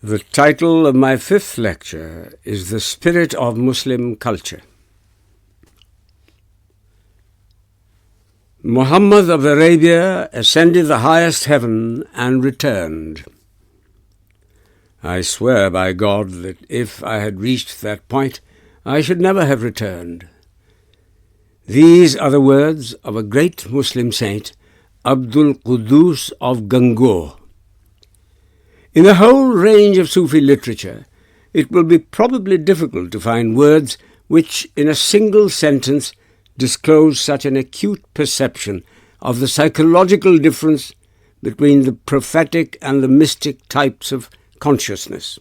The title of my fifth lecture is The Spirit of Muslim Culture. Muhammad of Arabia ascended the highest heaven and returned. I swear by God that if I had reached that point, I should never have returned. These are the words of a great Muslim saint, Abdul Qudus of Gangoh. In the whole range of Sufi literature, it will be probably difficult to find words which, in a single sentence, disclose such an acute perception of the psychological difference between the prophetic and the mystic types of consciousness.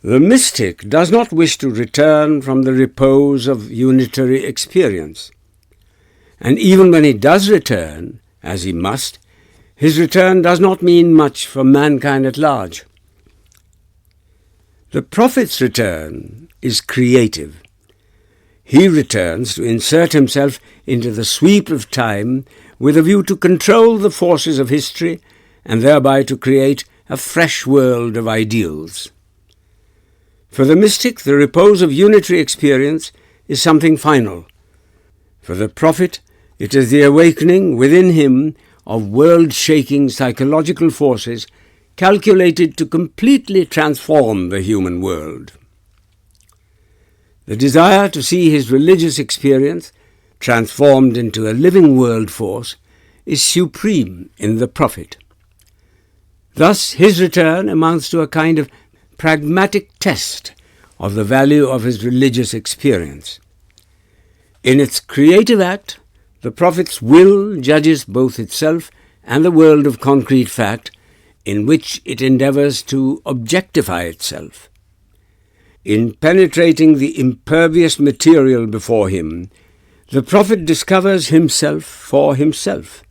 The mystic does not wish to return from the repose of unitary experience, and even when he does return, as he must, his return does not mean much for mankind at large. The prophet's return is creative. He returns to insert himself into the sweep of time with a view to control the forces of history and thereby to create a fresh world of ideals. For the mystic, the repose of unitary experience is something final. For the prophet, it is the awakening within him of world-shaking psychological forces calculated to completely transform the human world. The desire to see his religious experience transformed into a living world force is supreme in the prophet. Thus, his return amounts to a kind of pragmatic test of the value of his religious experience. In its creative act, the prophet's will judges both itself and the world of concrete fact in which it endeavors to objectify itself. In penetrating the impervious material before him, the prophet discovers himself for himself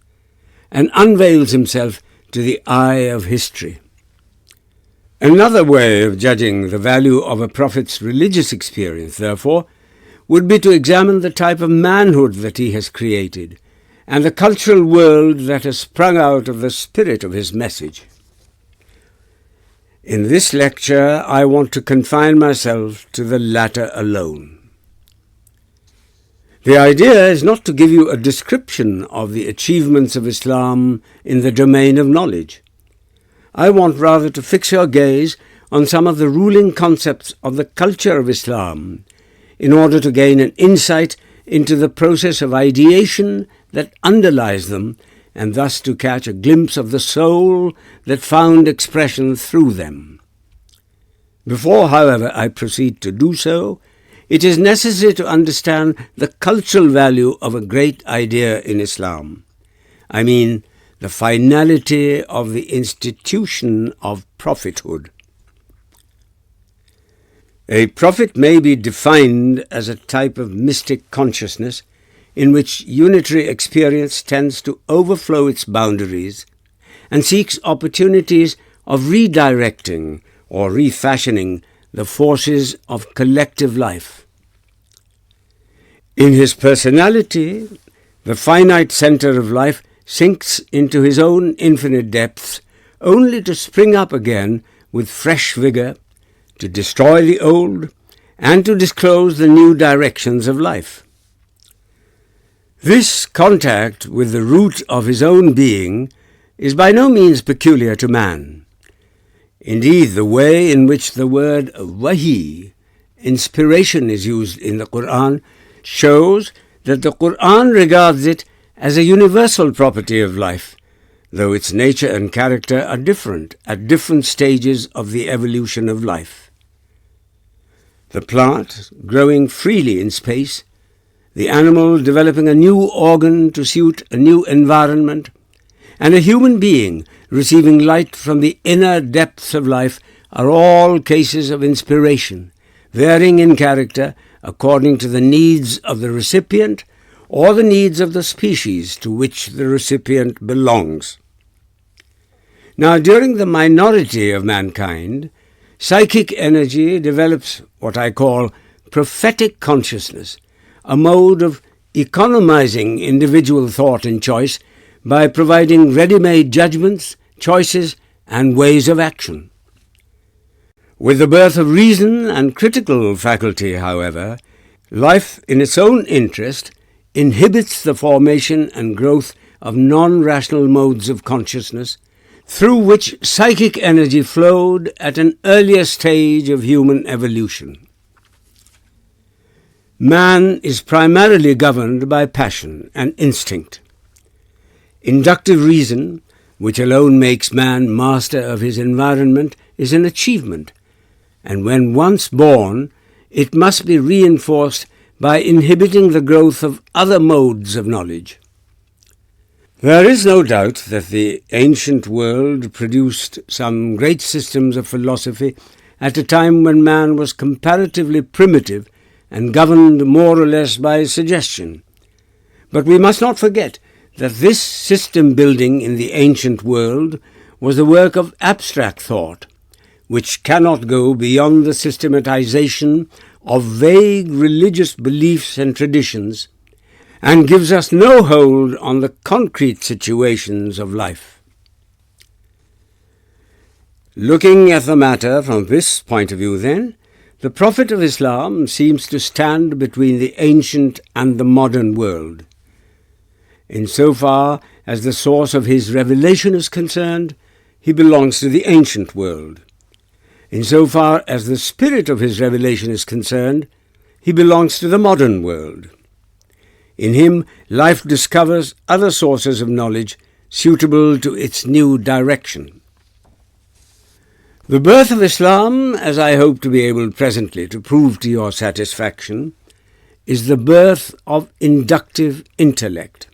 and unveils himself to the eye of history. Another way of judging the value of a prophet's religious experience, therefore, would be to examine the type of manhood that he has created and the cultural world that has sprung out of the spirit of his message. In this lecture, I want to confine myself to the latter alone. The idea is not to give you a description of the achievements of Islam in the domain of knowledge. I want rather to fix your gaze on some of the ruling concepts of the culture of Islam in order to gain an insight into the process of ideation that underlies them, and thus to catch a glimpse of the soul that found expression through them. Before, however, I proceed to do so, it is necessary to understand the cultural value of a great idea in Islam. I mean, the finality of the institution of prophethood. A prophet may be defined as a type of mystic consciousness in which unitary experience tends to overflow its boundaries and seeks opportunities of redirecting or refashioning the forces of collective life. In his personality, the finite center of life sinks into his own infinite depths only to spring up again with fresh vigor, to destroy the old, and to disclose the new directions of life. This contact with the root of his own being is by no means peculiar to man. Indeed, the way in which the word wahi, inspiration, is used in the Quran shows that the Quran regards it as a universal property of life, though its nature and character are different at different stages of the evolution of life. The plant growing freely in space, the animal developing a new organ to suit a new environment, and a human being receiving light from the inner depths of life are all cases of inspiration, varying in character according to the needs of the recipient or the needs of the species to which the recipient belongs. Now, during the minority of mankind, psychic energy develops what I call prophetic consciousness, a mode of economizing individual thought and choice by providing ready-made judgments, choices, and ways of action. With the birth of reason and critical faculty, however, life in its own interest inhibits the formation and growth of non-rational modes of consciousness through which psychic energy flowed at an earlier stage of human evolution. Man is primarily governed by passion and instinct. Inductive reason, which alone makes man master of his environment, is an achievement, and when once born, it must be reinforced by inhibiting the growth of other modes of knowledge. There is no doubt that the ancient world produced some great systems of philosophy at a time when man was comparatively primitive and governed more or less by suggestion. But we must not forget that this system building in the ancient world was the work of abstract thought, which cannot go beyond the systematization of vague religious beliefs and traditions, and gives us no hold on the concrete situations of life. Looking at the matter from this point of view, then, the Prophet of Islam seems to stand between the ancient and the modern world. Insofar as the source of his revelation is concerned, he belongs to the ancient world. Insofar as the spirit of his revelation is concerned, he belongs to the modern world. In him, life discovers other sources of knowledge suitable to its new direction. The birth of Islam, as I hope to be able presently to prove to your satisfaction, is the birth of inductive intellect.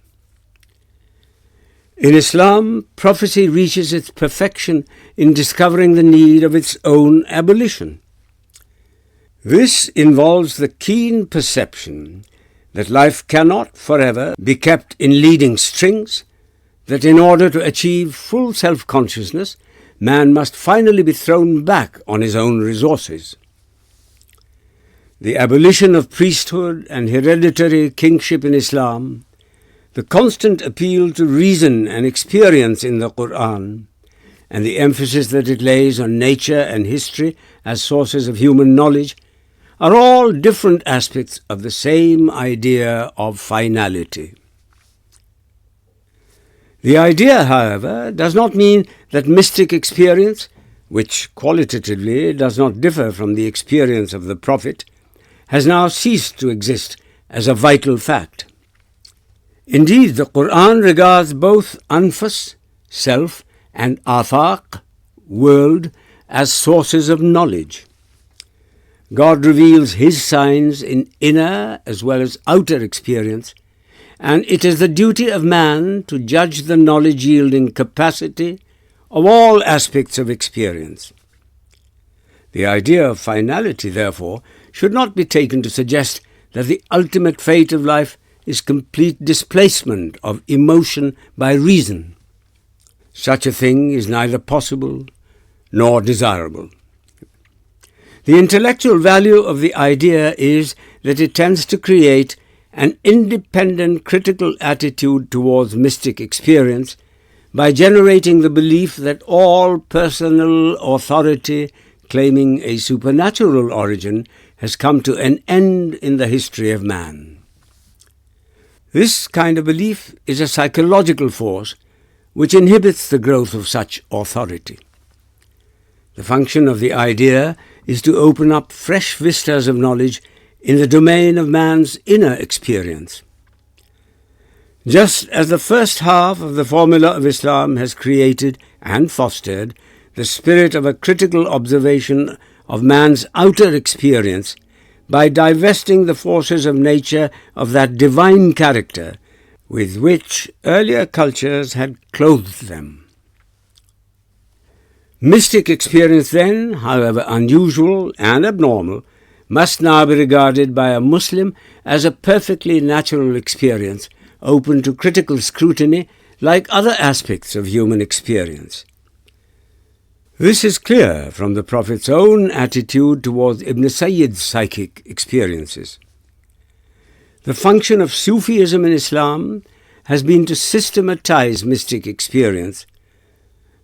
In Islam, prophecy reaches its perfection in discovering the need of its own abolition. This involves the keen perception that life cannot forever be kept in leading strings, that in order to achieve full self-consciousness, man must finally be thrown back on his own resources. The abolition of priesthood and hereditary kingship in Islam, the constant appeal to reason and experience in the Quran, and the emphasis that it lays on nature and history as sources of human knowledge, are all different aspects of the same idea of finality. The idea, however, does not mean that mystic experience, which qualitatively does not differ from the experience of the Prophet, has now ceased to exist as a vital fact. Indeed, the Quran regards both anfus, self, and afaq, world, as sources of knowledge. God reveals his signs in inner as well as outer experience, and it is the duty of man to judge the knowledge-yielding capacity of all aspects of experience. The idea of finality, therefore, should not be taken to suggest that the ultimate fate of life is complete displacement of emotion by reason. Such a thing is neither possible nor desirable. The intellectual value of the idea is that it tends to create an independent critical attitude towards mystic experience by generating the belief that all personal authority claiming a supernatural origin has come to an end in the history of man. This kind of belief is a psychological force which inhibits the growth of such authority. The function of the idea is to open up fresh vistas of knowledge in the domain of man's inner experience. Just as the first half of the formula of Islam has created and fostered the spirit of a critical observation of man's outer experience by divesting the forces of nature of that divine character with which earlier cultures had clothed them. Mystic experience then, however unusual and abnormal, must now be regarded by a Muslim as a perfectly natural experience, open to critical scrutiny like other aspects of human experience. This is clear from the Prophet's own attitude towards Ibn Sayyid's psychic experiences. The function of Sufism in Islam has been to systematize mystic experience,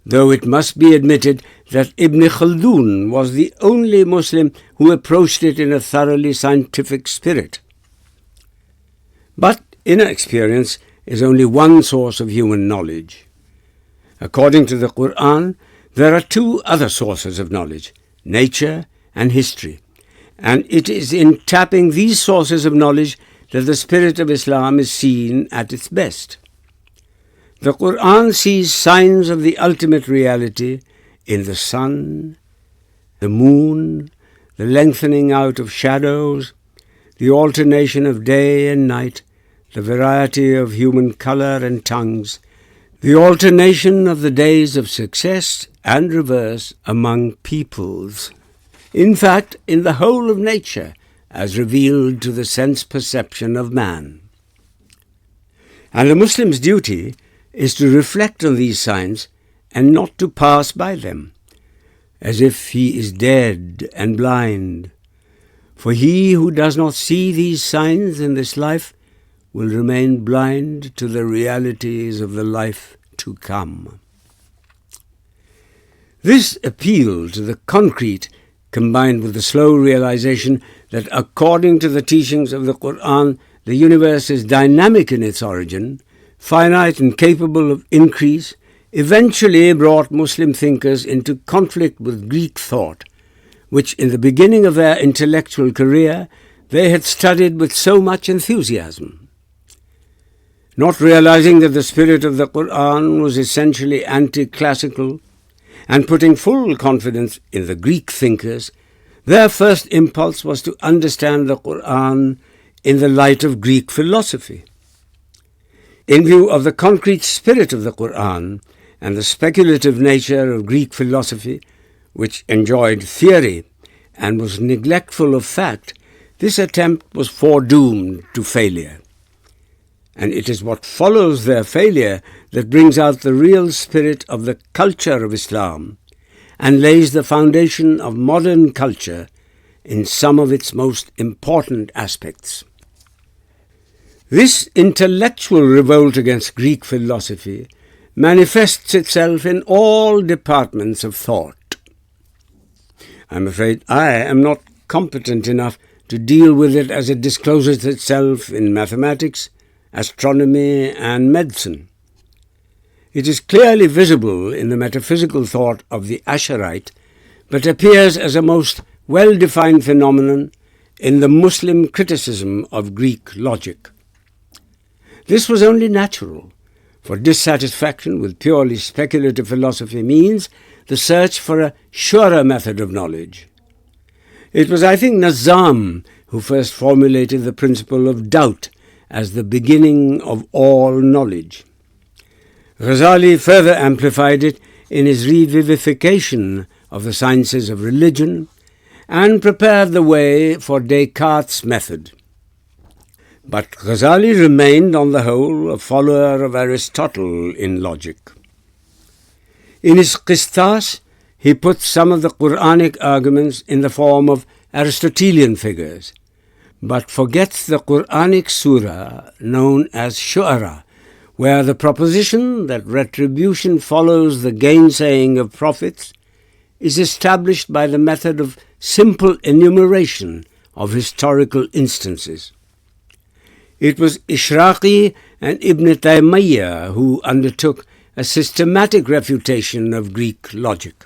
though it must be admitted that Ibn Khaldun was the only Muslim who approached it in a thoroughly scientific spirit. But inner experience is only one source of human knowledge. According to the Quran, there are two other sources of knowledge, nature and history, and it is in tapping these sources of knowledge that the spirit of Islam is seen at its best. The Quran sees signs of the ultimate reality in the sun, the moon, the lengthening out of shadows, the alternation of day and night, the variety of human color and tongues, the alternation of the days of success and reverse among peoples. In fact, in the whole of nature, as revealed to the sense perception of man. And a Muslim's duty is to reflect on these signs and not to pass by them, as if he is dead and blind. For he who does not see these signs in this life will remain blind to the realities of the life to come. This appeal to the concrete, combined with the slow realization that according to the teachings of the Quran, the universe is dynamic in its origin, finite and capable of increase, eventually brought Muslim thinkers into conflict with Greek thought, which in the beginning of their intellectual career they had studied with so much enthusiasm. Not realizing that the spirit of the Quran was essentially anti-classical, and putting full confidence in the Greek thinkers, their first impulse was to understand the Quran in the light of Greek philosophy. In view of the concrete spirit of the Quran and the speculative nature of Greek philosophy, which enjoyed theory and was neglectful of fact, this attempt was foredoomed to failure. And it is what follows their failure that brings out the real spirit of the culture of Islam and lays the foundation of modern culture in some of its most important aspects. This intellectual revolt against Greek philosophy manifests itself in all departments of thought. I'm afraid I am not competent enough to deal with it as it discloses itself in mathematics, astronomy, and medicine. It is clearly visible in the metaphysical thought of the Asharite, but appears as a most well-defined phenomenon in the Muslim criticism of Greek logic. This was only natural, for dissatisfaction with purely speculative philosophy means the search for a surer method of knowledge. It was, I think, Nazam who first formulated the principle of doubt as the beginning of all knowledge. Ghazali further amplified it in his revivification of the sciences of religion and prepared the way for Descartes' method. But Ghazali remained on the whole a follower of Aristotle in logic. In his Qistas, he puts some of the Quranic arguments in the form of Aristotelian figures, but forgets the Quranic surah known as Shu'ara, where the proposition that retribution follows the gainsaying of prophets is established by the method of simple enumeration of historical instances. It was Ishraqi and Ibn Taymiyyah who undertook a systematic refutation of Greek logic.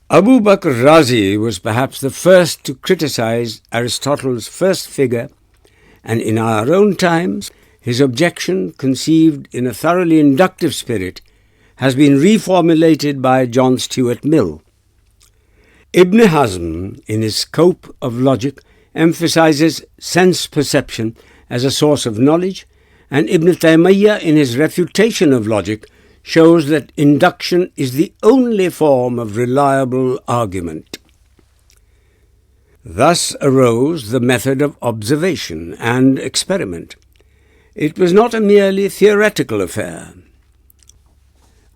Abu Bakr Razi was perhaps the first to criticize Aristotle's first figure, and in our own times, his objection, conceived in a thoroughly inductive spirit, has been reformulated by John Stuart Mill. Ibn Hazm, in his scope of logic, emphasizes sense perception as a source of knowledge, and Ibn Taymiyyah, in his refutation of logic, shows that induction is the only form of reliable argument. Thus arose the method of observation and experiment. It was not a merely theoretical affair.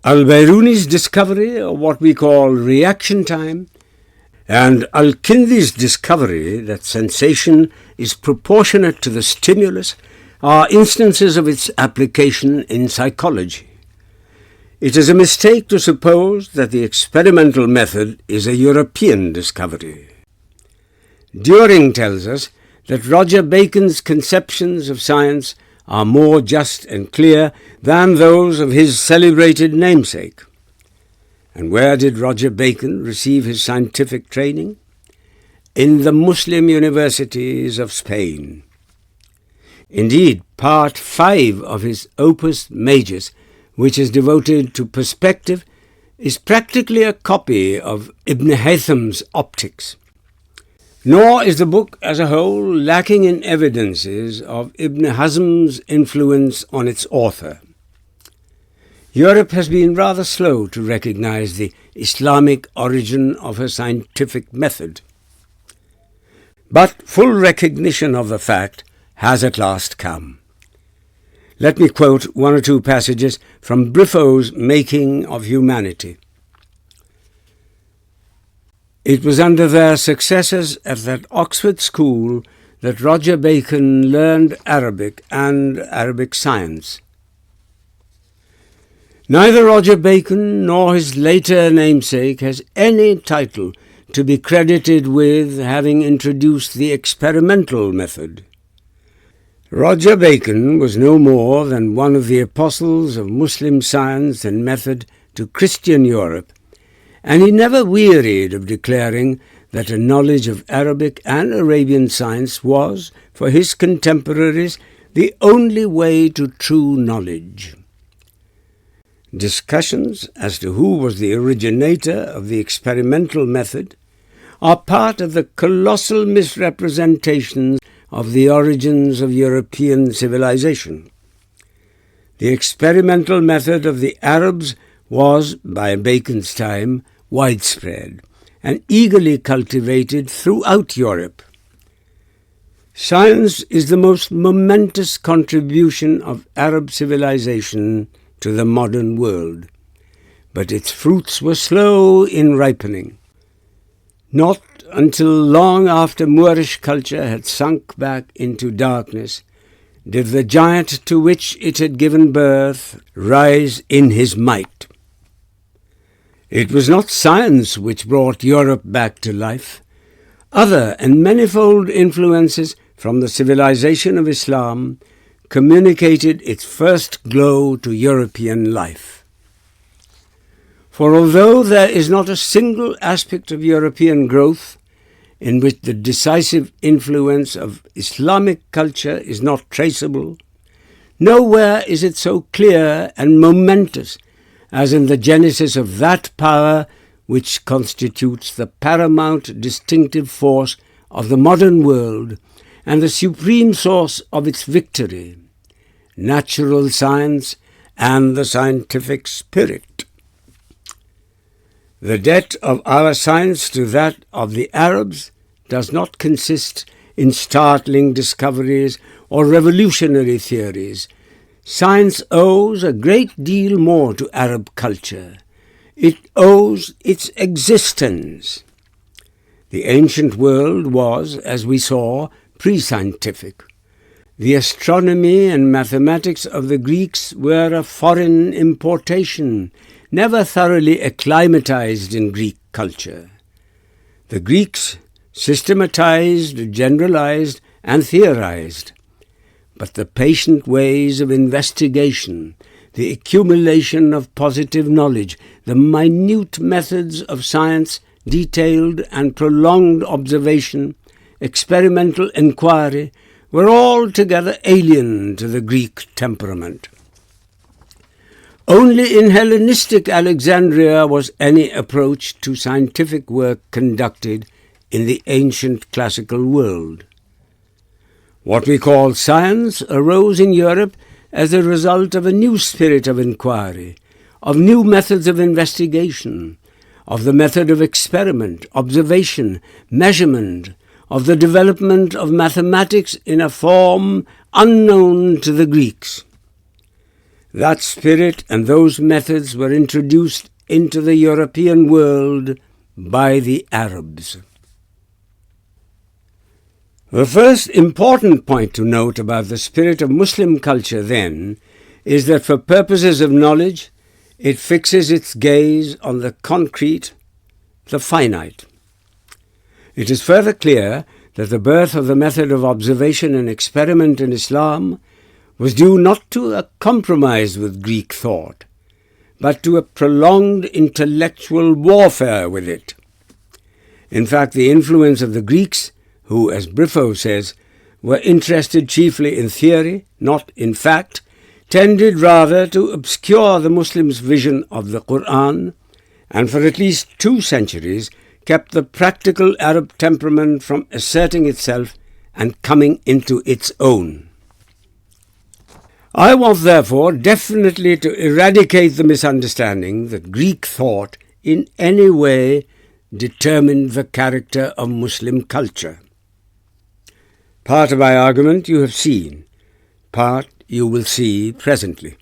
Al-Biruni's discovery of what we call reaction time, and Al-Kindi's discovery that sensation is proportionate to the stimulus, are instances of its application in psychology. It is a mistake to suppose that the experimental method is a European discovery. During tells us that Roger Bacon's conceptions of science are more just and clear than those of his celebrated namesake. And where did Roger Bacon receive his scientific training? In the Muslim universities of Spain. Indeed, part 5 of his Opus Majus, which is devoted to perspective, is practically a copy of Ibn Haytham's Optics. Nor is the book as a whole lacking in evidences of Ibn Hazm's influence on its author. Europe has been rather slow to recognize the Islamic origin of her scientific method. But full recognition of the fact has at last come. Let me quote one or two passages from Briffault's Making of Humanity. It was under their successors at that Oxford school that Roger Bacon learned Arabic and Arabic science. Neither Roger Bacon nor his later namesake has any title to be credited with having introduced the experimental method. Roger Bacon was no more than one of the apostles of Muslim science and method to Christian Europe, and he never wearied of declaring that a knowledge of Arabic and Arabian science was, for his contemporaries, the only way to true knowledge. Discussions as to who was the originator of the experimental method are part of the colossal misrepresentations of the origins of European civilization. The experimental method of the Arabs was, by Bacon's time, widespread and eagerly cultivated throughout Europe. Science is the most momentous contribution of Arab civilization to the modern world, but its fruits were slow in ripening. Not until long after Moorish culture had sunk back into darkness did the giant to which it had given birth rise in his might. It was not science which brought Europe back to life. Other and manifold influences from the civilization of Islam communicated its first glow to European life. For although there is not a single aspect of European growth in which the decisive influence of Islamic culture is not traceable, nowhere is it so clear and momentous as in the genesis of that power which constitutes the paramount distinctive force of the modern world and the supreme source of its victory, natural science and the scientific spirit. The debt of our science to that of the Arabs does not consist in startling discoveries or revolutionary theories. Science owes a great deal more to Arab culture. It owes its existence. The ancient world was, as we saw, pre-scientific. The astronomy and mathematics of the Greeks were a foreign importation, never thoroughly acclimatized in Greek culture. The Greeks systematized, generalized, and theorized. But the patient ways of investigation, the accumulation of positive knowledge, the minute methods of science, detailed and prolonged observation, experimental inquiry, were altogether alien to the Greek temperament. Only in Hellenistic Alexandria was any approach to scientific work conducted in the ancient classical world. What we call science arose in Europe as a result of a new spirit of inquiry, of new methods of investigation, of the method of experiment, observation, measurement, of the development of mathematics in a form unknown to the Greeks. That spirit and those methods were introduced into the European world by the Arabs. The first important point to note about the spirit of Muslim culture, then, is that for purposes of knowledge, It fixes its gaze on the concrete, the finite. It is further clear that the birth of the method of observation and experiment in Islam was due not to a compromise with Greek thought, but to a prolonged intellectual warfare with it. In fact, the influence of the Greeks, who, as Briffaut says, were interested chiefly in theory, not in fact, tended rather to obscure the Muslims' vision of the Quran, and for at least 2 centuries kept the practical Arab temperament from asserting itself and coming into its own. I want, therefore, definitely to eradicate the misunderstanding that Greek thought in any way determined the character of Muslim culture. Part of my argument you have seen, part you will see presently.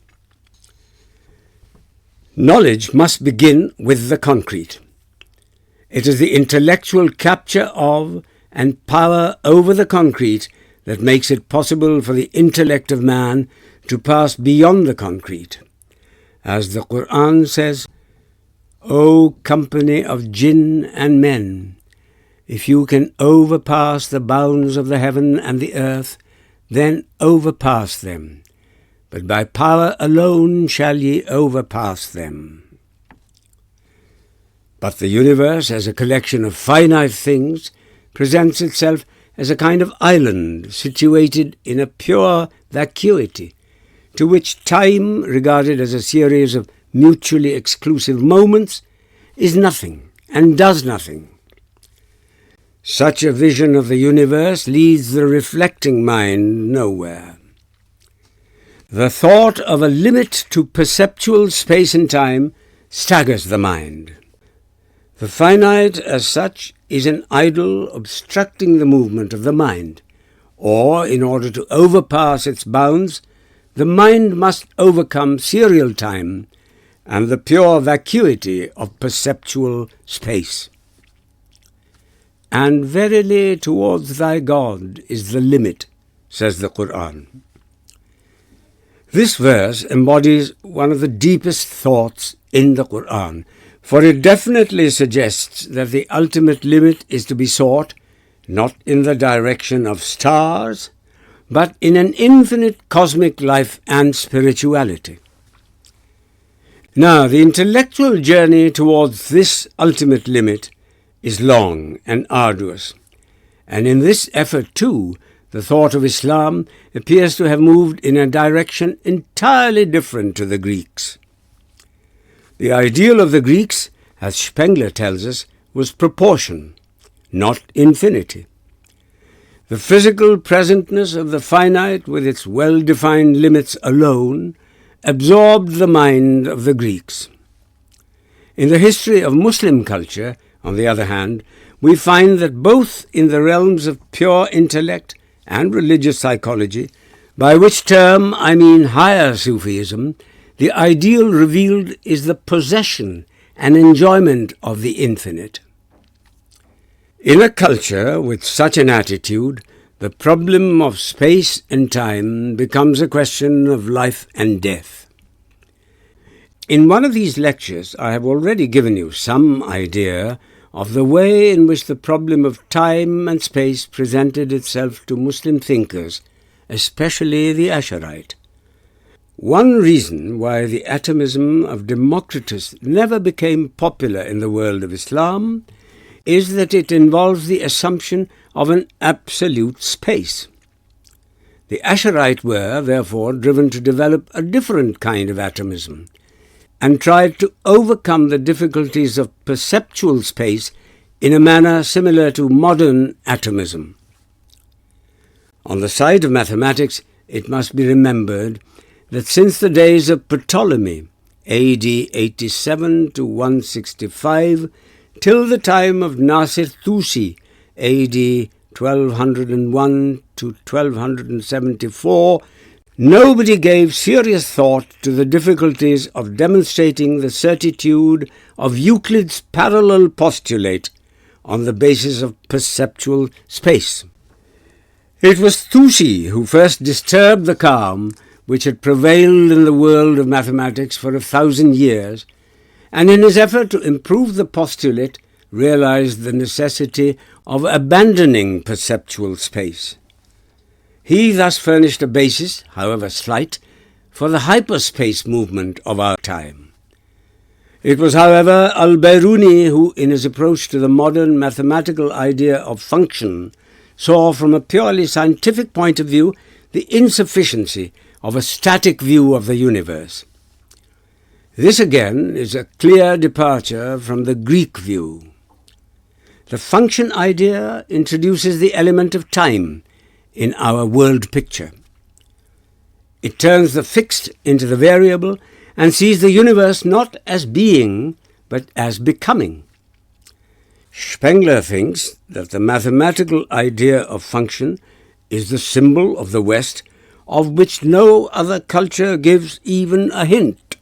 Knowledge must begin with the concrete. It is the intellectual capture of and power over the concrete that makes it possible for the intellect of man to pass beyond the concrete. As the Quran says, O company of jinn and men, if you can overpass the bounds of the heaven and the earth, then overpass them. But by power alone shall ye overpass them. But the universe, as a collection of finite things, presents itself as a kind of island situated in a pure vacuity, to which time, regarded as a series of mutually exclusive moments, is nothing and does nothing. Such a vision of the universe leads the reflecting mind nowhere. The thought of a limit to perceptual space and time staggers the mind. The finite, as such, is an idol obstructing the movement of the mind, or, in order to overpass its bounds, the mind must overcome serial time and the pure vacuity of perceptual space. And verily towards thy God is the limit, says the Quran. This verse embodies one of the deepest thoughts in the Quran, for it definitely suggests that the ultimate limit is to be sought not in the direction of stars, but in an infinite cosmic life and spirituality. Now, the intellectual journey towards this ultimate limit is long and arduous, and in this effort too, the thought of Islam appears to have moved in a direction entirely different to the Greeks. The ideal of the Greeks, as Spengler tells us, was proportion, not infinity. The physical presentness of the finite with its well-defined limits alone absorbed the mind of the Greeks. In the history of Muslim culture, on the other hand, we find that both in the realms of pure intellect and religious psychology, by which term I mean higher Sufism, the ideal revealed is the possession and enjoyment of the infinite. In a culture with such an attitude, the problem of space and time becomes a question of life and death. In one of these lectures, I have already given you some idea of the way in which the problem of time and space presented itself to Muslim thinkers, especially the Asharite. One reason why the atomism of Democritus never became popular in the world of Islam is that it involves the assumption of an absolute space. The Asharite were, therefore, driven to develop a different kind of atomism, and tried to overcome the difficulties of perceptual space in a manner similar to modern atomism. On the side of mathematics, it must be remembered that since the days of Ptolemy, AD 87 to 165, till the time of Nasir Tusi, AD 1201 to 1274, nobody gave serious thought to the difficulties of demonstrating the certitude of Euclid's parallel postulate on the basis of perceptual space. It was Tusi who first disturbed the calm which had prevailed in the world of mathematics for 1,000 years, and in his effort to improve the postulate realized the necessity of abandoning perceptual space. He thus furnished a basis, however slight, for the hyperspace movement of our time. It was, however, al-Biruni who, in his approach to the modern mathematical idea of function, saw from a purely scientific point of view the insufficiency of a static view of the universe. This again is a clear departure from the Greek view. The function idea introduces the element of time in our world picture. It turns the fixed into the variable and sees the universe not as being, but as becoming. Spengler thinks that the mathematical idea of function is the symbol of the West, of which no other culture gives even a hint.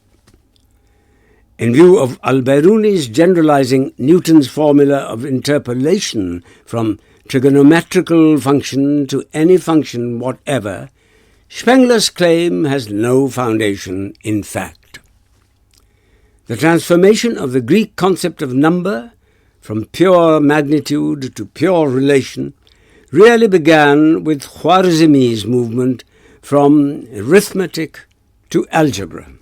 In view of al-Biruni's generalizing Newton's formula of interpolation from trigonometrical function to any function whatever, Spengler's claim has no foundation in fact. The transformation of the Greek concept of number from pure magnitude to pure relation really began with Khwarizmi's movement from arithmetic to algebra.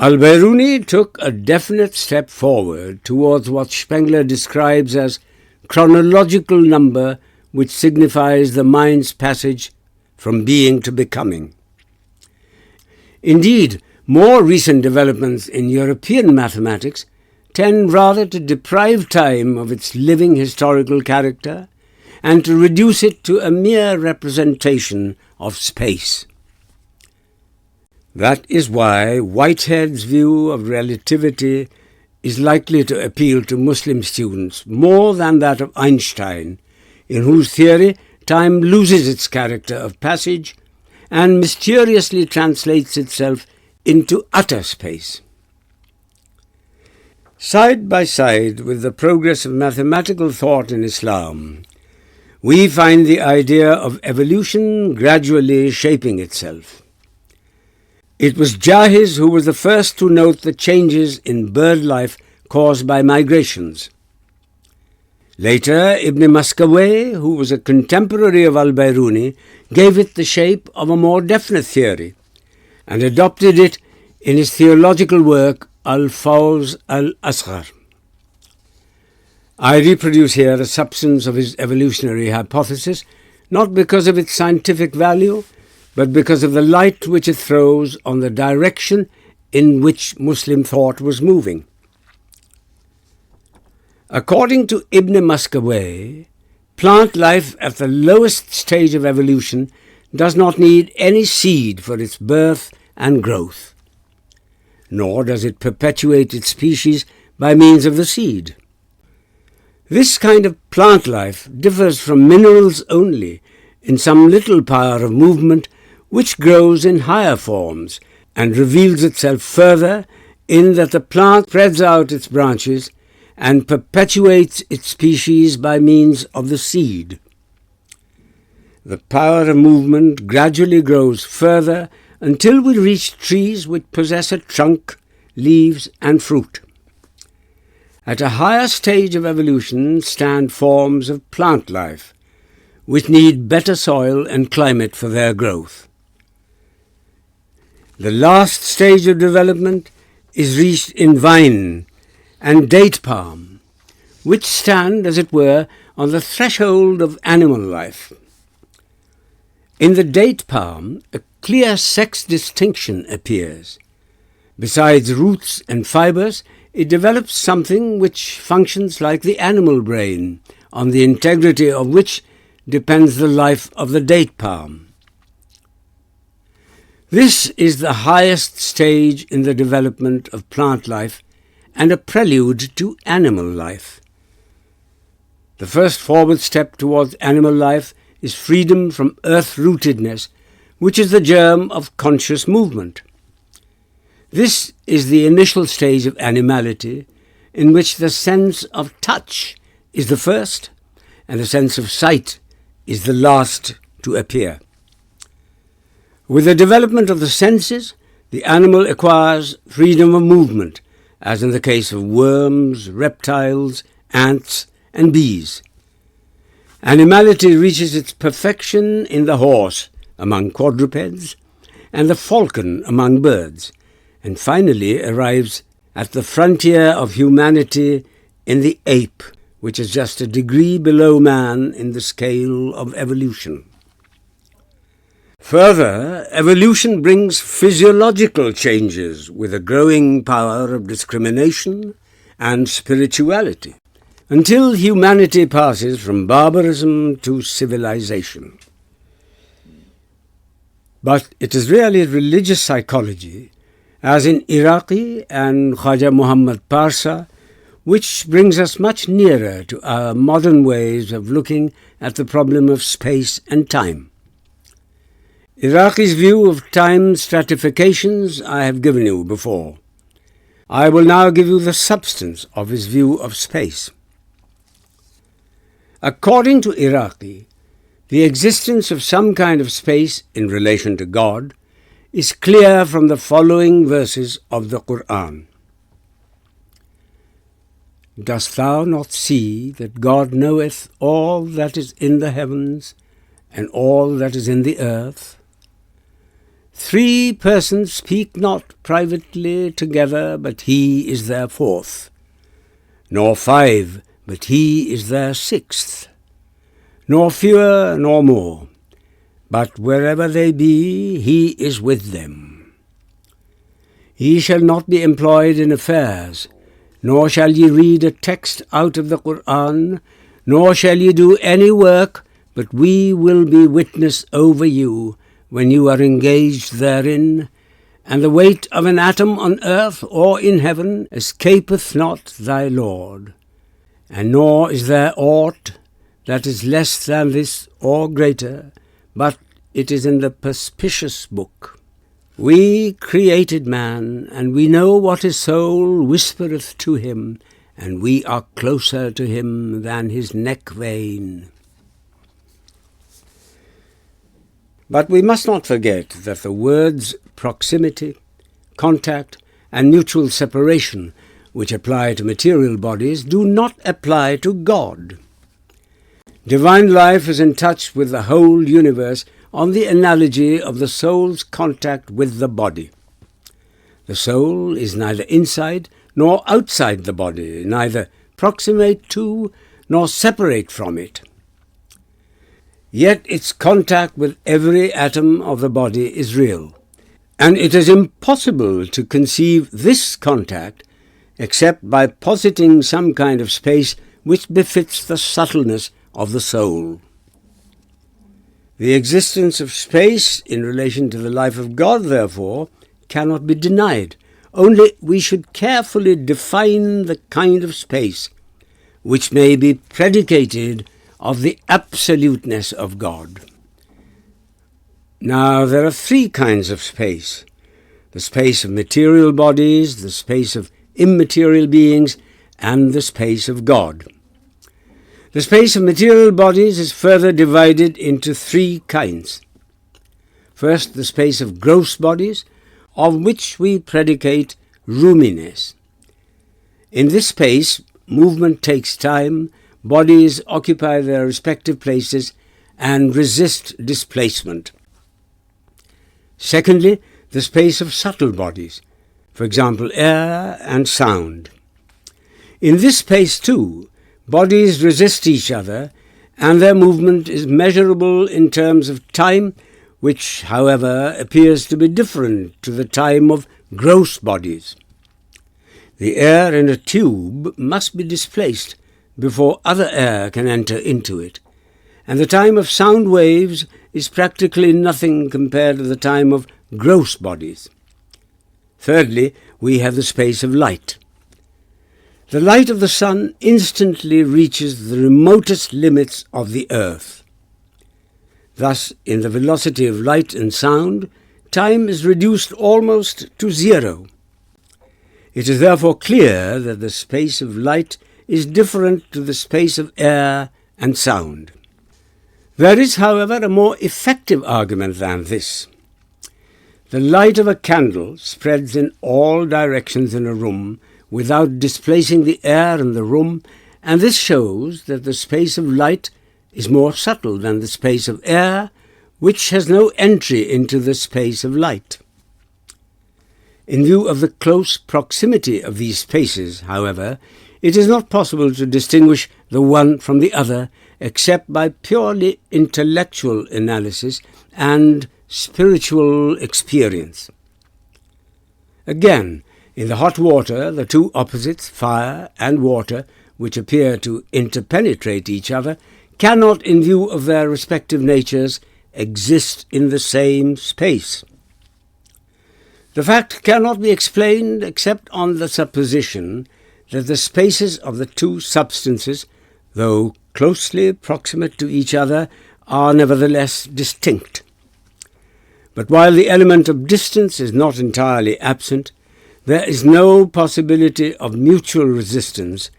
Al-Biruni took a definite step forward towards what Spengler describes as chronological number, which signifies the mind's passage from being to becoming. Indeed, more recent developments in European mathematics tend rather to deprive time of its living historical character and to reduce it to a mere representation of space. That is why Whitehead's view of relativity is likely to appeal to Muslim students more than that of Einstein, in whose theory time loses its character of passage and mysteriously translates itself into utter space. Side by side with the progress of mathematical thought in Islam, we find the idea of evolution gradually shaping itself. It was Jahiz who was the first to note the changes in bird life caused by migrations. Later, Ibn Maskawayh, who was a contemporary of al-Biruni, gave it the shape of a more definite theory and adopted it in his theological work Al-Fawz al-Asghar. I reproduce here a substance of his evolutionary hypothesis, not because of its scientific value, but because of the light which it throws on the direction in which Muslim thought was moving. According to Ibn Maskawayh, plant life at the lowest stage of evolution does not need any seed for its birth and growth, nor does it perpetuate its species by means of the seed. This kind of plant life differs from minerals only in some little power of movement which grows in higher forms and reveals itself further in that the plant spreads out its branches and perpetuates its species by means of the seed. The power of movement gradually grows further until we reach trees which possess a trunk, leaves, and fruit. At a higher stage of evolution stand forms of plant life, which need better soil and climate for their growth. The last stage of development is reached in vine and date palm, which stand, as it were, on the threshold of animal life. In the date palm, a clear sex distinction appears. Besides roots and fibers, it develops something which functions like the animal brain, on the integrity of which depends the life of the date palm. This is the highest stage in the development of plant life and a prelude to animal life. The first forward step towards animal life is freedom from earth-rootedness, which is the germ of conscious movement. This is the initial stage of animality, in which the sense of touch is the first and the sense of sight is the last to appear. With the development of the senses, the animal acquires freedom of movement, as in the case of worms, reptiles, ants, and bees. Animality reaches its perfection in the horse among quadrupeds, and the falcon among birds, and finally arrives at the frontier of humanity in the ape, which is just a degree below man in the scale of evolution. Further, evolution brings physiological changes with a growing power of discrimination and spirituality, until humanity passes from barbarism to civilization. But it is really religious psychology, as in Iraqi and Khaja Muhammad Parsa, which brings us much nearer to our modern ways of looking at the problem of space and time. Iraqi's view of time stratifications I have given you before. I will now give you the substance of his view of space. According to Iraqi, the existence of some kind of space in relation to God is clear from the following verses of the Quran. Dost thou not see that God knoweth all that is in the heavens and all that is in the earth? 3 persons speak not privately together, but he is their 4th, nor 5, but he is their 6th, nor fewer nor more, but wherever they be, he is with them. Ye shall not be employed in affairs, nor shall ye read a text out of the Quran, nor shall ye do any work, but we will be witness over you when you are engaged therein, and the weight of an atom on earth or in heaven escapeth not thy Lord, and nor is there aught that is less than this or greater, but it is in the perspicuous book. We created man, and we know what his soul whispereth to him, and we are closer to him than his neck vein. But we must not forget that the words proximity, contact, and mutual separation, which apply to material bodies, do not apply to God. Divine life is in touch with the whole universe on the analogy of the soul's contact with the body. The soul is neither inside nor outside the body, neither proximate to nor separate from it. Yet its contact with every atom of the body is real, and it is impossible to conceive this contact except by positing some kind of space which befits the subtleness of the soul. The existence of space in relation to the life of God, therefore, cannot be denied, only we should carefully define the kind of space which may be predicated of the absoluteness of God. Now, there are 3 kinds of space: the space of material bodies, the space of immaterial beings, and the space of God. The space of material bodies is further divided into 3 kinds. First, the space of gross bodies, of which we predicate roominess. In this space, movement takes time, bodies occupy their respective places, and resist displacement. Secondly, the space of subtle bodies, for example, air and sound. In this space, too, bodies resist each other, and their movement is measurable in terms of time, which, however, appears to be different to the time of gross bodies. The air in a tube must be displaced before other air can enter into it, and the time of sound waves is practically nothing compared to the time of gross bodies. Thirdly, we have the space of light. The light of the sun instantly reaches the remotest limits of the earth. Thus, in the velocity of light and sound, time is reduced almost to 0. It is therefore clear that the space of light is different to the space of air and sound. There is, however, a more effective argument than this. The light of a candle spreads in all directions in a room without displacing the air in the room, and this shows that the space of light is more subtle than the space of air, which has no entry into the space of light. In view of the close proximity of these spaces, however, it is not possible to distinguish the one from the other except by purely intellectual analysis and spiritual experience. Again, in the hot water, the two opposites, fire and water, which appear to interpenetrate each other, cannot, in view of their respective natures, exist in the same space. The fact cannot be explained except on the supposition that the spaces of the two substances, though closely proximate to each other, are nevertheless distinct. But while the element of distance is not entirely absent, there is no possibility of mutual resistance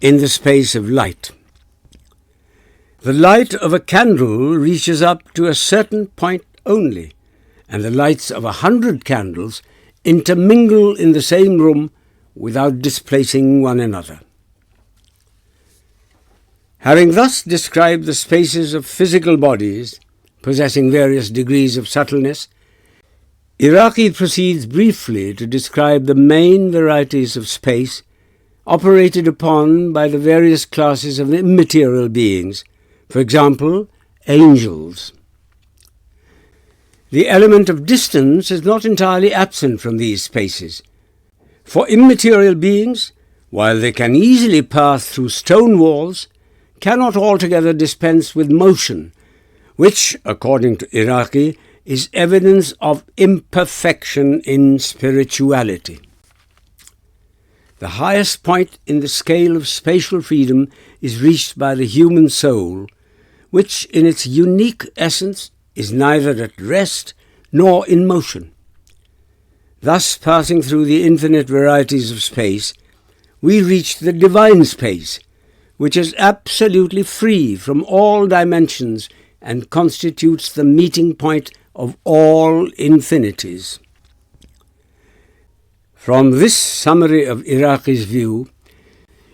in the space of light. The light of a candle reaches up to a certain point only, and the lights of 100 candles intermingle in the same room without displacing one another. Having thus described the spaces of physical bodies, possessing various degrees of subtleness, Iraqi proceeds briefly to describe the main varieties of space operated upon by the various classes of immaterial beings, for example, angels. The element of distance is not entirely absent from these spaces. For immaterial beings, while they can easily pass through stone walls, cannot altogether dispense with motion, which, according to Iraqi, is evidence of imperfection in spirituality. The highest point in the scale of spatial freedom is reached by the human soul, which in its unique essence is neither at rest nor in motion. Thus, passing through the infinite varieties of space, we reach the divine space, which is absolutely free from all dimensions and constitutes the meeting point of all infinities. From this summary of Iraqi's view,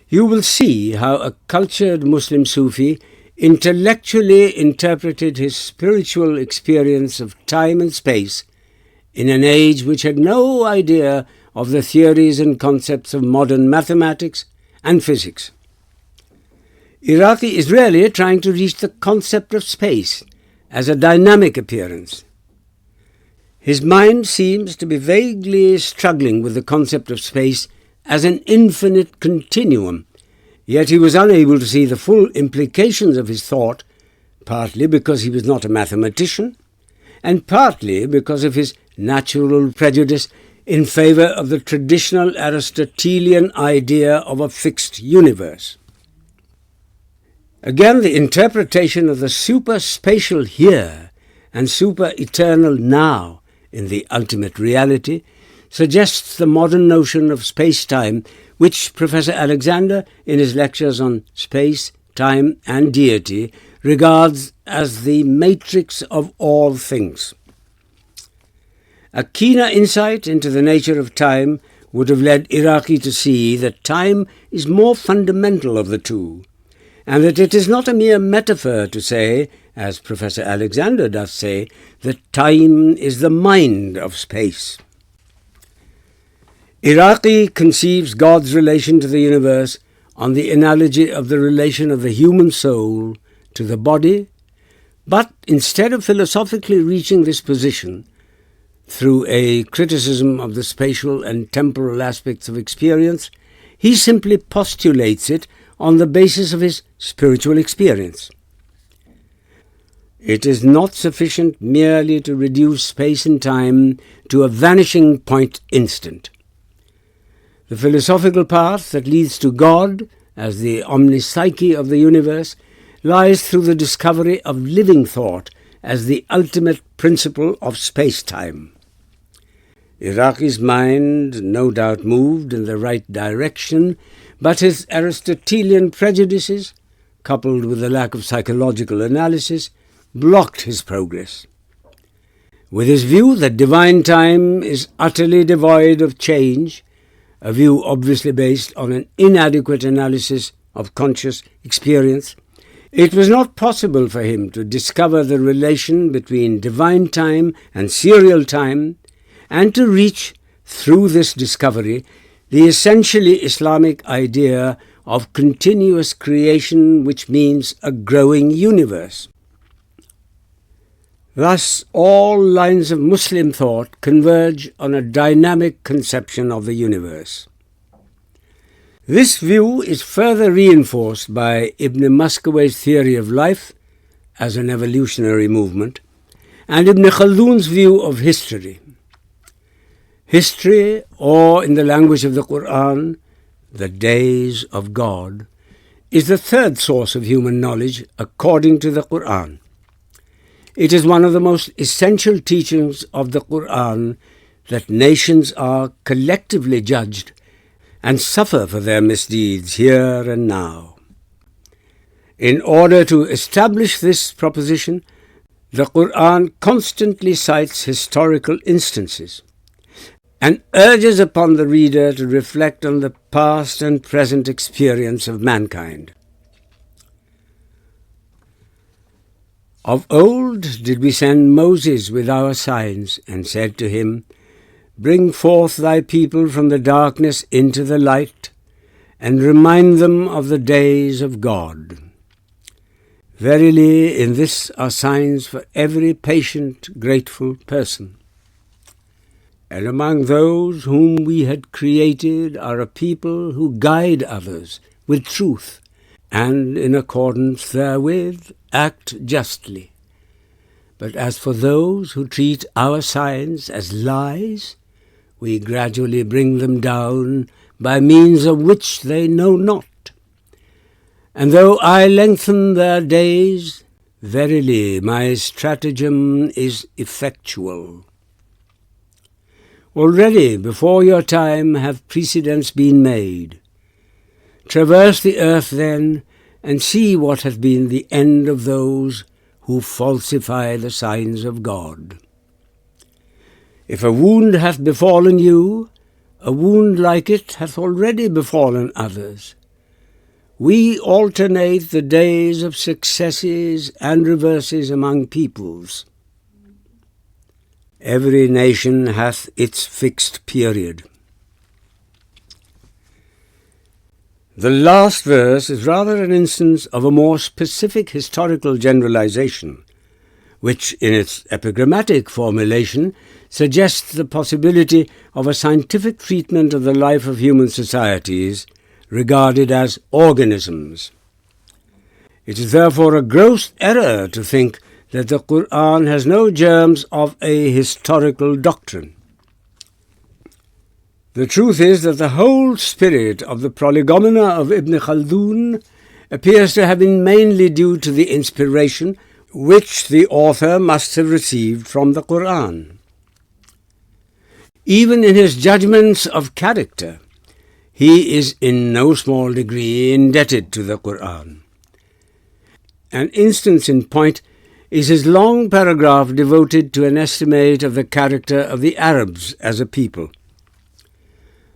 you will see how a cultured Muslim Sufi intellectually interpreted his spiritual experience of time and space in an age which had no idea of the theories and concepts of modern mathematics and physics. Iraqi is really trying to reach the concept of space as a dynamic appearance. His mind seems to be vaguely struggling with the concept of space as an infinite continuum, yet he was unable to see the full implications of his thought, partly because he was not a mathematician, and partly because of his natural prejudice in favor of the traditional Aristotelian idea of a fixed universe. Again, the interpretation of the super-spatial here and super-eternal now in the ultimate reality suggests the modern notion of space-time, which Professor Alexander, in his lectures on space, time, and deity, regards as the matrix of all things. A keener insight into the nature of time would have led Iraqi to see that time is more fundamental of the two, and that it is not a mere metaphor to say, as Professor Alexander does say, that time is the mind of space. Iraqi conceives God's relation to the universe on the analogy of the relation of the human soul to the body, but instead of philosophically reaching this position through a criticism of the spatial and temporal aspects of experience, he simply postulates it on the basis of his spiritual experience. It is not sufficient merely to reduce space and time to a vanishing point instant. The philosophical path that leads to God as the omnipsyche of the universe lies through the discovery of living thought as the ultimate principle of space-time. Iraqi's mind no doubt moved in the right direction, but his Aristotelian prejudices, coupled with a lack of psychological analysis, blocked his progress. With his view that divine time is utterly devoid of change, a view obviously based on an inadequate analysis of conscious experience, it was not possible for him to discover the relation between divine time and serial time, and to reach, through this discovery, the essentially Islamic idea of continuous creation, which means a growing universe. Thus, all lines of Muslim thought converge on a dynamic conception of the universe. This view is further reinforced by Ibn Muscaway's theory of life as an evolutionary movement and Ibn Khaldun's view of history. History, or in the language of the Quran, the days of God, is the third source of human knowledge according to the Quran. It is one of the most essential teachings of the Quran that nations are collectively judged and suffer for their misdeeds here and now. In order to establish this proposition, the Quran constantly cites historical instances and urges upon the reader to reflect on the past and present experience of mankind. Of old did we send Moses with our signs, and said to him, Bring forth thy people from the darkness into the light, and remind them of the days of God. Verily, in this are signs for every patient, grateful person. And among those whom we had created are a people who guide others with truth, and in accordance therewith act justly. But as for those who treat our signs as lies, we gradually bring them down by means of which they know not. And though I lengthen their days, verily my stratagem is effectual. Already before your time have precedents been made. Traverse the earth then, and see what hath been the end of those who falsify the signs of God. If a wound hath befallen you, a wound like it hath already befallen others. We alternate the days of successes and reverses among peoples. Every nation hath its fixed period. The last verse is rather an instance of a more specific historical generalization, which in its epigrammatic formulation suggests the possibility of a scientific treatment of the life of human societies regarded as organisms. It is therefore a gross error to think that the Quran has no germs of a historical doctrine. The truth is that the whole spirit of the prolegomena of Ibn Khaldun appears to have been mainly due to the inspiration which the author must have received from the Quran. Even in his judgments of character, he is in no small degree indebted to the Quran. An instance in point is his long paragraph devoted to an estimate of the character of the Arabs as a people.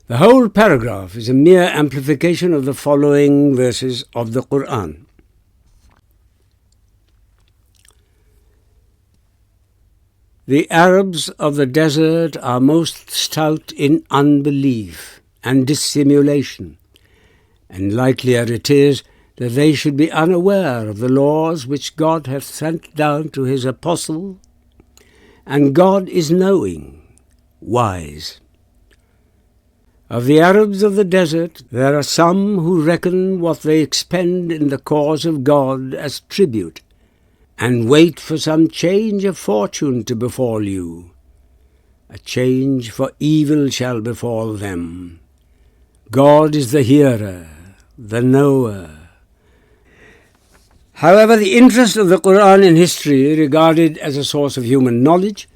The whole paragraph is a mere amplification of the following verses of the Quran. The Arabs of the desert are most stout in unbelief and dissimulation, and likelier it is that they should be unaware of the laws which God hath sent down to his apostle, and God is knowing, wise. Of the Arabs of the desert there are some who reckon what they expend in the cause of God as tribute, and wait for some change of fortune to befall you. A change for evil shall befall them. God is the hearer, the knower. However, the interest of the Quran in history, regarded as a source of human knowledge,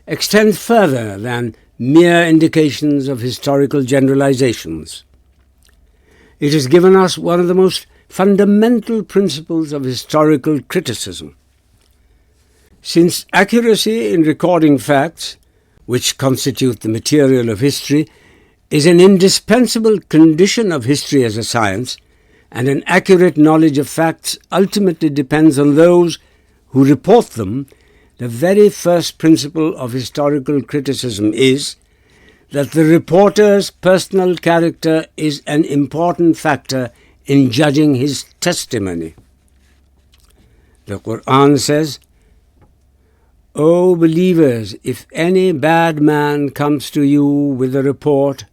extends further than mere indications of historical generalizations. It has given us one of the most fundamental principles of historical criticism. Since accuracy in recording facts, which constitute the material of history, is an indispensable condition of history as a science, and an accurate knowledge of facts ultimately depends on those who report them, the very first principle of historical criticism is that the reporter's personal character is an important factor in judging his testimony. The Quran says, "O believers, if any bad man comes to you with a report,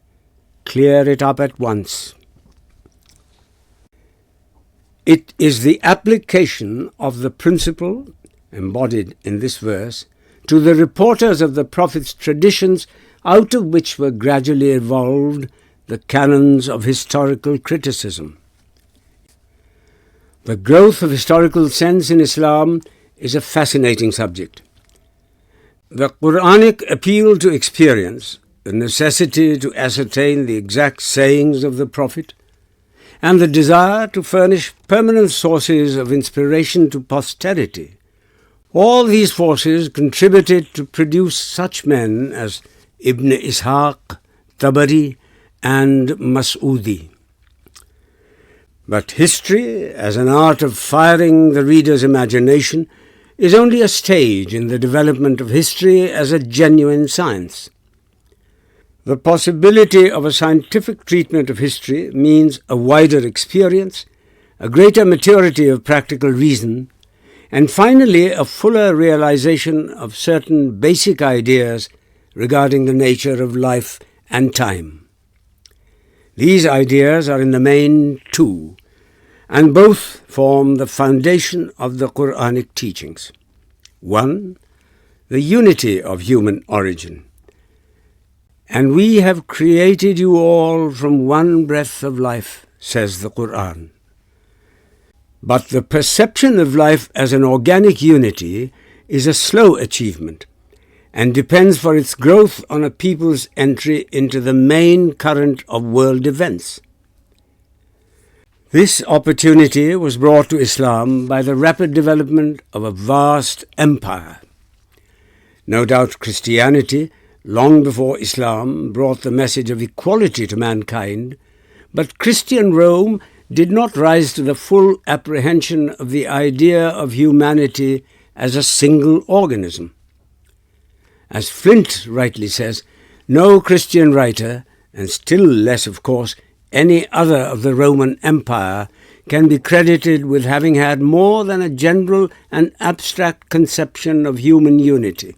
clear it up at once." It is the application of the principle embodied in this verse to the reporters of the Prophet's traditions, out of which were gradually evolved the canons of historical criticism. The growth of historical sense in Islam is a fascinating subject. The Quranic appeal to experience, the necessity to ascertain the exact sayings of the Prophet, and the desire to furnish permanent sources of inspiration to posterity, all these forces contributed to produce such men as Ibn Ishaq, Tabari, and Mas'udi. But history, as an art of firing the reader's imagination, is only a stage in the development of history as a genuine science. The possibility of a scientific treatment of history means a wider experience, a greater maturity of practical reason, and finally a fuller realization of certain basic ideas regarding the nature of life and time. These ideas are in the main two, and both form the foundation of the Quranic teachings. One, the unity of human origin. "And we have created you all from one breath of life," says the Quran. But the perception of life as an organic unity is a slow achievement, and depends for its growth on a people's entry into the main current of world events. This opportunity was brought to Islam by the rapid development of a vast empire. No doubt Christianity, long before Islam, brought the message of equality to mankind, but Christian Rome did not rise to the full apprehension of the idea of humanity as a single organism. As Flint rightly says, no Christian writer, and still less, of course, any other of the Roman Empire, can be credited with having had more than a general and abstract conception of human unity.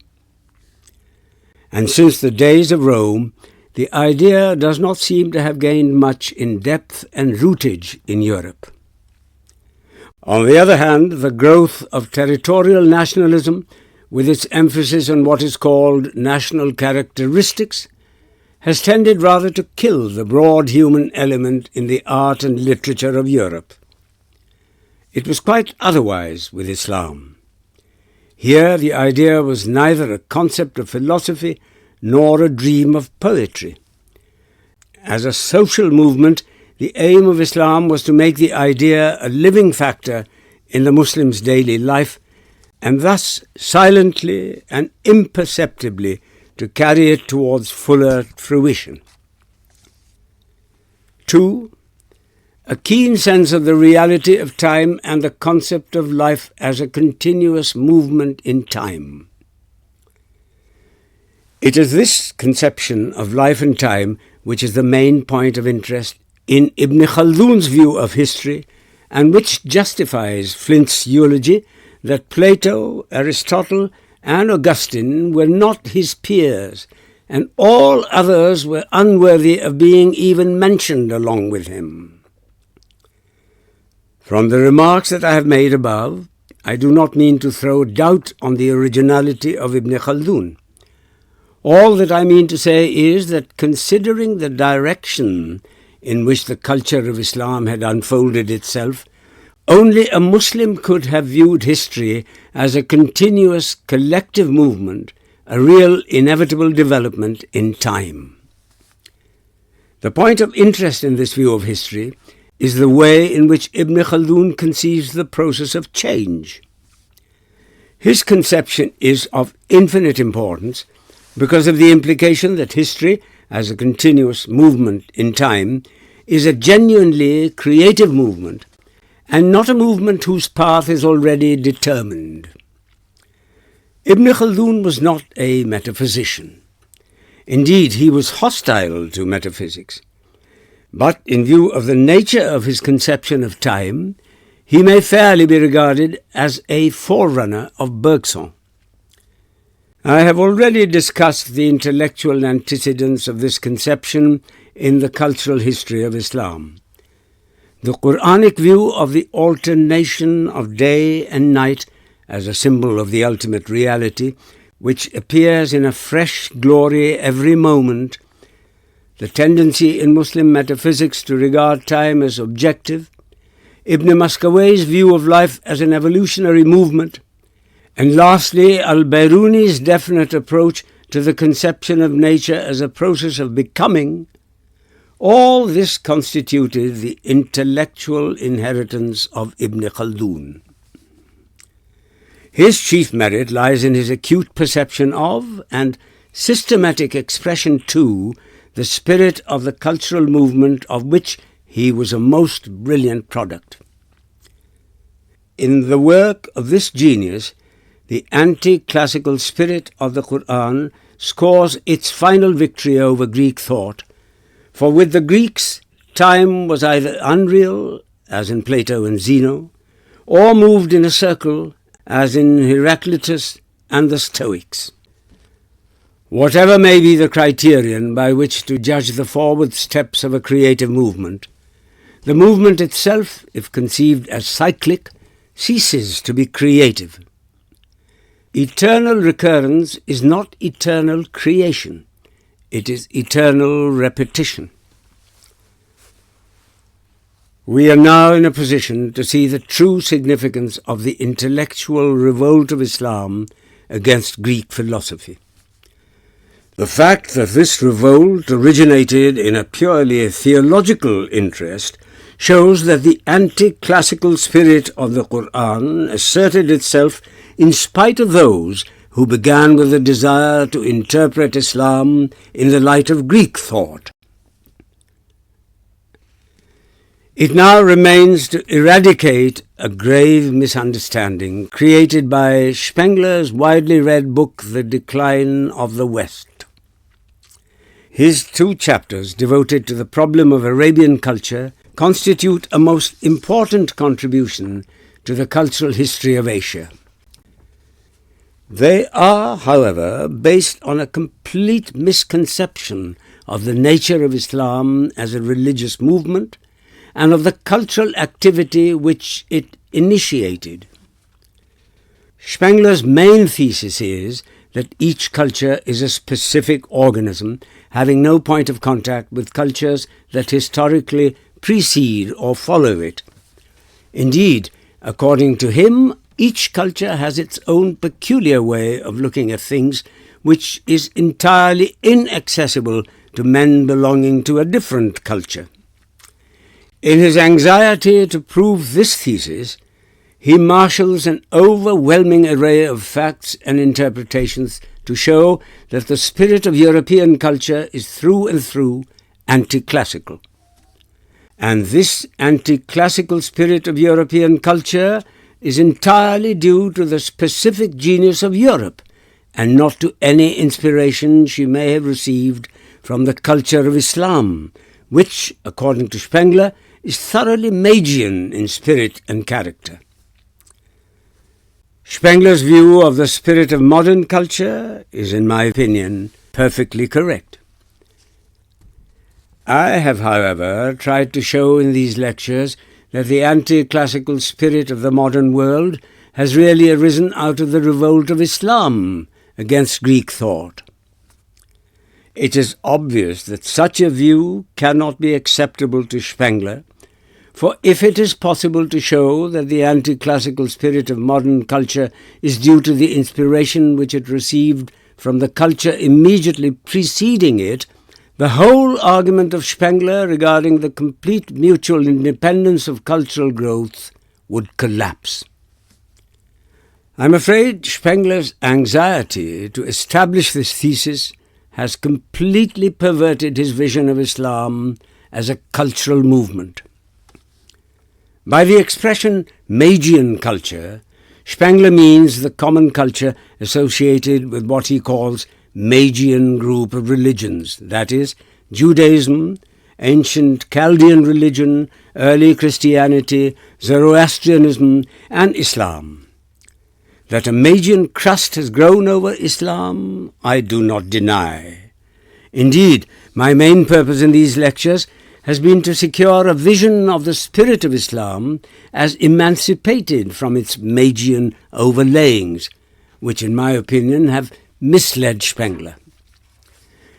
And since the days of Rome, the idea does not seem to have gained much in depth and rootage in Europe. On the other hand, the growth of territorial nationalism, with its emphasis on what is called national characteristics, has tended rather to kill the broad human element in the art and literature of Europe. It was quite otherwise with Islam. Here the idea was neither a concept of philosophy nor a dream of poetry. As a social movement, the aim of Islam was to make the idea a living factor in the Muslim's daily life, and thus silently and imperceptibly to carry it towards fuller fruition. 2. A keen sense of the reality of time and the concept of life as a continuous movement in time. It is this conception of life and time which is the main point of interest in Ibn Khaldun's view of history, and which justifies Flint's eulogy that Plato, Aristotle, and Augustine were not his peers, and all others were unworthy of being even mentioned along with him. From the remarks that I have made above, I do not mean to throw doubt on the originality of Ibn Khaldun. All that I mean to say is that, considering the direction in which the culture of Islam had unfolded itself, only a Muslim could have viewed history as a continuous collective movement, a real inevitable development in time. The point of interest in this view of history is the way in which Ibn Khaldun conceives the process of change. His conception is of infinite importance because of the implication that history, as a continuous movement in time, is a genuinely creative movement and not a movement whose path is already determined. Ibn Khaldun was not a metaphysician. Indeed, he was hostile to metaphysics. But in view of the nature of his conception of time, he may fairly be regarded as a forerunner of Bergson. I have already discussed the intellectual antecedents of this conception in the cultural history of Islam. The Quranic view of the alternation of day and night as a symbol of the ultimate reality, which appears in a fresh glory every moment, the tendency in Muslim metaphysics to regard time as objective, Ibn Maskaway's view of life as an evolutionary movement, and lastly, al-Biruni's definite approach to the conception of nature as a process of becoming, all this constituted the intellectual inheritance of Ibn Khaldun. His chief merit lies in his acute perception of and systematic expression to the spirit of the cultural movement of which he was a most brilliant product. In the work of this genius, the anti-classical spirit of the Quran scores its final victory over Greek thought, for with the Greeks, time was either unreal, as in Plato and Zeno, or moved in a circle, as in Heraclitus and the Stoics. Whatever may be the criterion by which to judge the forward steps of a creative movement, the movement itself, if conceived as cyclic, ceases to be creative. Eternal recurrence is not eternal creation. It is eternal repetition. We are now in a position to see the true significance of the intellectual revolt of Islam against Greek philosophy. The fact that this revolt originated in a purely theological interest shows that the anti-classical spirit of the Quran asserted itself in spite of those who began with a desire to interpret Islam in the light of Greek thought. It now remains to eradicate a grave misunderstanding created by Spengler's widely read book, The Decline of the West. His 2 chapters devoted to the problem of Arabian culture constitute a most important contribution to the cultural history of Asia. They are, however, based on a complete misconception of the nature of Islam as a religious movement and of the cultural activity which it initiated. Spengler's main thesis is that each culture is a specific organism having no point of contact with cultures that historically precede or follow it. Indeed, according to him, each culture has its own peculiar way of looking at things which is entirely inaccessible to men belonging to a different culture. In his anxiety to prove this thesis, he marshals an overwhelming array of facts and interpretations to show that the spirit of European culture is through and through anti-classical. And this anti-classical spirit of European culture is entirely due to the specific genius of Europe, and not to any inspiration she may have received from the culture of Islam, which, according to Spengler, is thoroughly Magian in spirit and character. Spengler's view of the spirit of modern culture is, in my opinion, perfectly correct. I have, however, tried to show in these lectures that the anti-classical spirit of the modern world has really arisen out of the revolt of Islam against Greek thought. It is obvious that such a view cannot be acceptable to Spengler, for if it is possible to show that the anti-classical spirit of modern culture is due to the inspiration which it received from the culture immediately preceding it, the whole argument of Spengler regarding the complete mutual independence of cultural growth would collapse. I'm afraid Spengler's anxiety to establish this thesis has completely perverted his vision of Islam as a cultural movement. By the expression Magian culture, Spengler means the common culture associated with what he calls Magian group of religions, that is, Judaism, ancient Chaldean religion, early Christianity, Zoroastrianism, and Islam. That a Magian crust has grown over Islam, I do not deny. Indeed, my main purpose in these lectures has been to secure a vision of the spirit of Islam as emancipated from its Magian overlayings, which in my opinion have misled Spengler.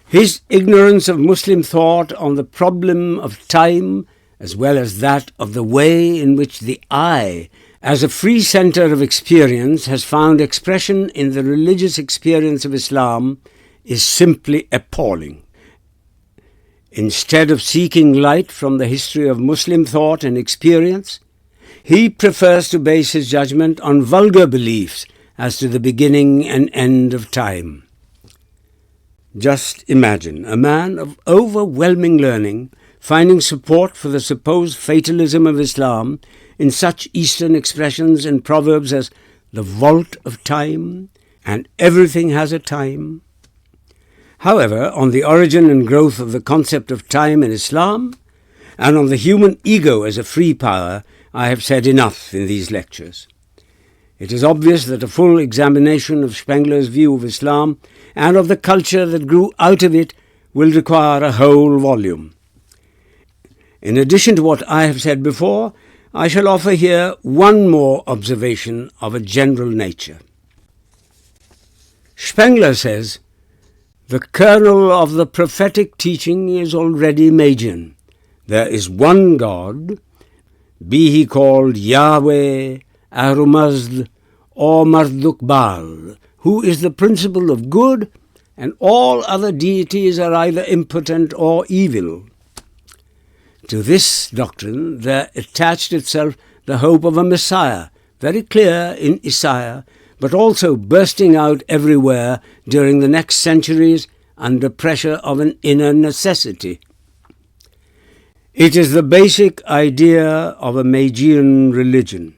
His ignorance of Muslim thought on the problem of time, as well as that of the way in which the I, as a free center of experience, has found expression in the religious experience of Islam, is simply appalling. Instead of seeking light from the history of Muslim thought and experience, he prefers to base his judgment on vulgar beliefs as to the beginning and end of time. Just imagine a man of overwhelming learning finding support for the supposed fatalism of Islam in such Eastern expressions and proverbs as the vault of time and everything has a time. However, on the origin and growth of the concept of time in Islam and on the human ego as a free power, I have said enough in these lectures. It is obvious that a full examination of Spengler's view of Islam and of the culture that grew out of it will require a whole volume. In addition to what I have said before, I shall offer here one more observation of a general nature. Spengler says, "The kernel of the prophetic teaching is already Magian. There is one God, be he called Yahweh, Ahurmazd, or Marduk Baal, who is the principle of good, and all other deities are either impotent or evil." To this doctrine there attached itself the hope of a Messiah, very clear in Isaiah, but also bursting out everywhere during the next centuries under pressure of an inner necessity. It is the basic idea of a Magian religion,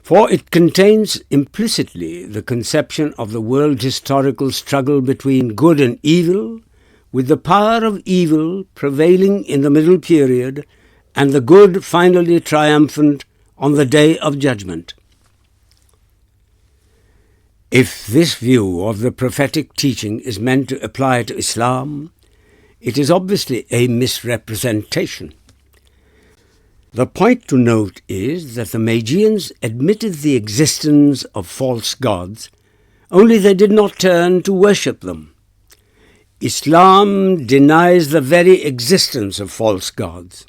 for it contains implicitly the conception of the world historical struggle between good and evil, with the power of evil prevailing in the middle period and the good finally triumphant on the day of judgment. If this view of the prophetic teaching is meant to apply to Islam, it is obviously a misrepresentation. The point to note is that the Magians admitted the existence of false gods, only they did not turn to worship them. Islam denies the very existence of false gods.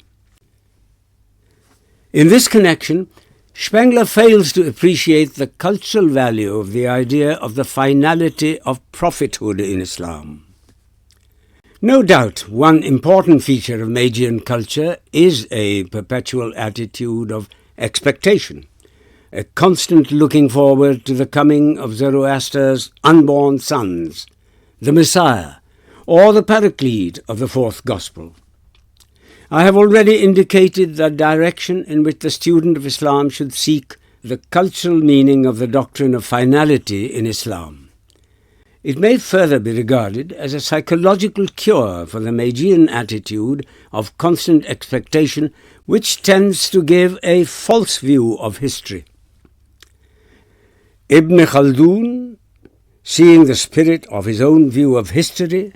In this connection, Spengler fails to appreciate the cultural value of the idea of the finality of prophethood in Islam. No doubt one important feature of Magian culture is a perpetual attitude of expectation, a constant looking forward to the coming of Zoroaster's unborn sons, the Messiah, or the Paraclete of the fourth Gospel. I have already indicated the direction in which the student of Islam should seek the cultural meaning of the doctrine of finality in Islam. It may further be regarded as a psychological cure for the Magian attitude of constant expectation, which tends to give a false view of history. Ibn Khaldun, seeing the spirit of his own view of history,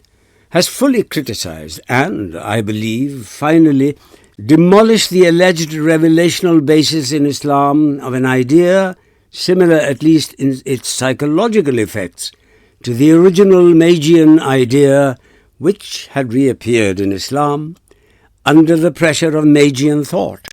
has fully criticized and, I believe, finally demolished the alleged revelational basis in Islam of an idea, similar at least in its psychological effects, to the original Magian idea which had reappeared in Islam under the pressure of Magian thought.